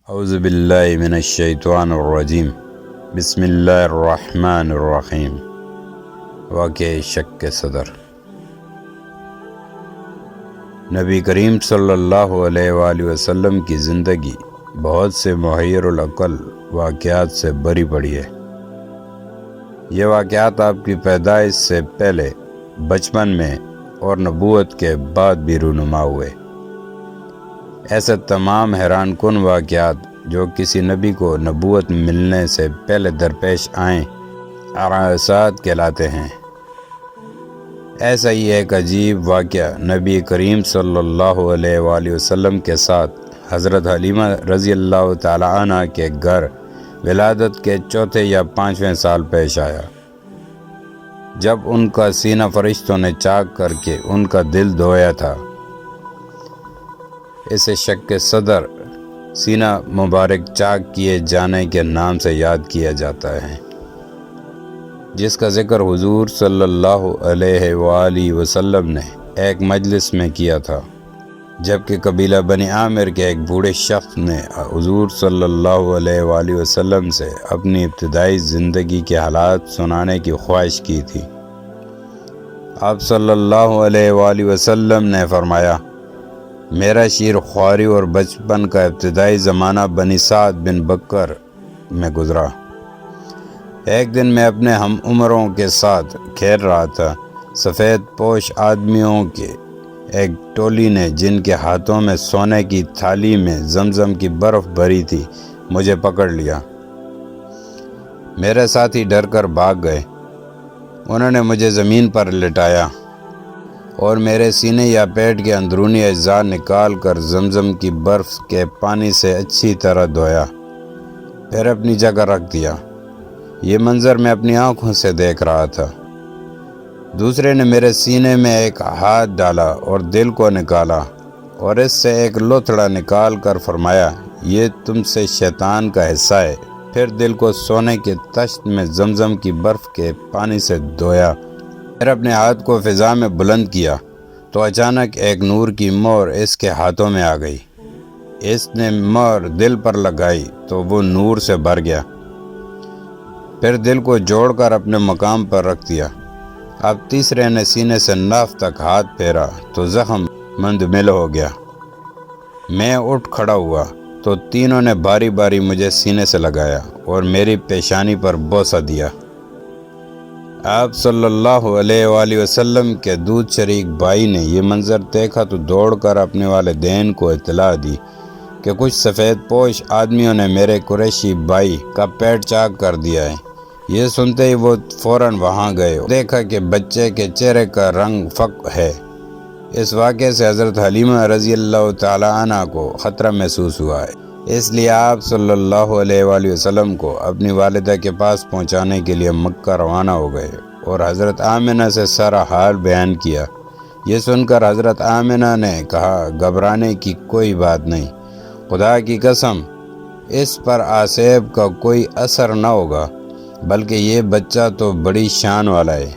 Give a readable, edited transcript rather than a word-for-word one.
اعوذ باللہ من الشیطان الرجیم بسم اللہ الرحمن الرحیم۔ واقعہ شق صدر۔ نبی کریم صلی اللہ علیہ وآلہ وسلم کی زندگی بہت سے محیر العقل واقعات سے بھری پڑی ہے۔ یہ واقعات آپ کی پیدائش سے پہلے، بچپن میں اور نبوت کے بعد بھی رونما ہوئے۔ ایسے تمام حیران کن واقعات جو کسی نبی کو نبوت ملنے سے پہلے درپیش آئیں ارحاسات کہلاتے ہیں۔ ایسا ہی ایک عجیب واقعہ نبی کریم صلی اللہ علیہ وآلہ وسلم کے ساتھ حضرت حلیمہ رضی اللہ تعالی عنہ کے گھر ولادت کے چوتھے یا 5ویں سال پیش آیا، جب ان کا سینہ فرشتوں نے چاک کر کے ان کا دل دھویا تھا۔ اسے شق صدر، سینہ مبارک چاک کیے جانے کے نام سے یاد کیا جاتا ہے، جس کا ذکر حضور صلی اللہ علیہ وآلہ وسلم نے ایک مجلس میں کیا تھا، جبکہ قبیلہ بنی عامر کے ایک بوڑھے شخص نے حضور صلی اللہ علیہ وآلہ وسلم سے اپنی ابتدائی زندگی کے حالات سنانے کی خواہش کی تھی۔ آپ صلی اللہ علیہ وآلہ وسلم نے فرمایا، میرا شیر خواری اور بچپن کا ابتدائی زمانہ بنی سعد بن بکر میں گزرا۔ ایک دن میں اپنے ہم عمروں کے ساتھ کھیل رہا تھا۔ سفید پوش آدمیوں کے ایک ٹولی نے، جن کے ہاتھوں میں سونے کی تھالی میں زمزم کی برف بھری تھی، مجھے پکڑ لیا۔ میرے ساتھی ڈر کر بھاگ گئے۔ انہوں نے مجھے زمین پر لٹایا اور میرے سینے یا پیٹ کے اندرونی اجزاء نکال کر زمزم کی برف کے پانی سے اچھی طرح دھویا، پھر اپنی جگہ رکھ دیا۔ یہ منظر میں اپنی آنکھوں سے دیکھ رہا تھا۔ دوسرے نے میرے سینے میں ایک ہاتھ ڈالا اور دل کو نکالا اور اس سے ایک لوتھڑا نکال کر فرمایا، یہ تم سے شیطان کا حصہ ہے۔ پھر دل کو سونے کے طشت میں زمزم کی برف کے پانی سے دھویا۔ پھر اپنے ہاتھ کو فضا میں بلند کیا تو اچانک ایک نور کی مہر اس کے ہاتھوں میں آ گئی۔ اس نے مہر دل پر لگائی تو وہ نور سے بھر گیا۔ پھر دل کو جوڑ کر اپنے مقام پر رکھ دیا۔ اب تیسرے نے سینے سے ناف تک ہاتھ پھیرا تو زخم مندمل ہو گیا۔ میں اٹھ کھڑا ہوا تو تینوں نے باری باری مجھے سینے سے لگایا اور میری پیشانی پر بوسہ دیا۔ آپ صلی اللہ علیہ وآلہ وسلم کے دودھ شریک بھائی نے یہ منظر دیکھا تو دوڑ کر اپنے والدین کو اطلاع دی کہ کچھ سفید پوش آدمیوں نے میرے قریشی بھائی کا پیٹ چاک کر دیا ہے۔ یہ سنتے ہی وہ فوراً وہاں گئے اور دیکھا کہ بچے کے چہرے کا رنگ فق ہے۔ اس واقعے سے حضرت حلیمہ رضی اللہ تعالی عنہ کو خطرہ محسوس ہوا ہے، اس لیے آپ صلی اللہ علیہ وآلہ وسلم کو اپنی والدہ کے پاس پہنچانے کے لیے مکہ روانہ ہو گئے اور حضرت آمنہ سے سارا حال بیان کیا۔ یہ سن کر حضرت آمنہ نے کہا، گھبرانے کی کوئی بات نہیں، خدا کی قسم اس پر آصیب کا کوئی اثر نہ ہوگا، بلکہ یہ بچہ تو بڑی شان والا ہے۔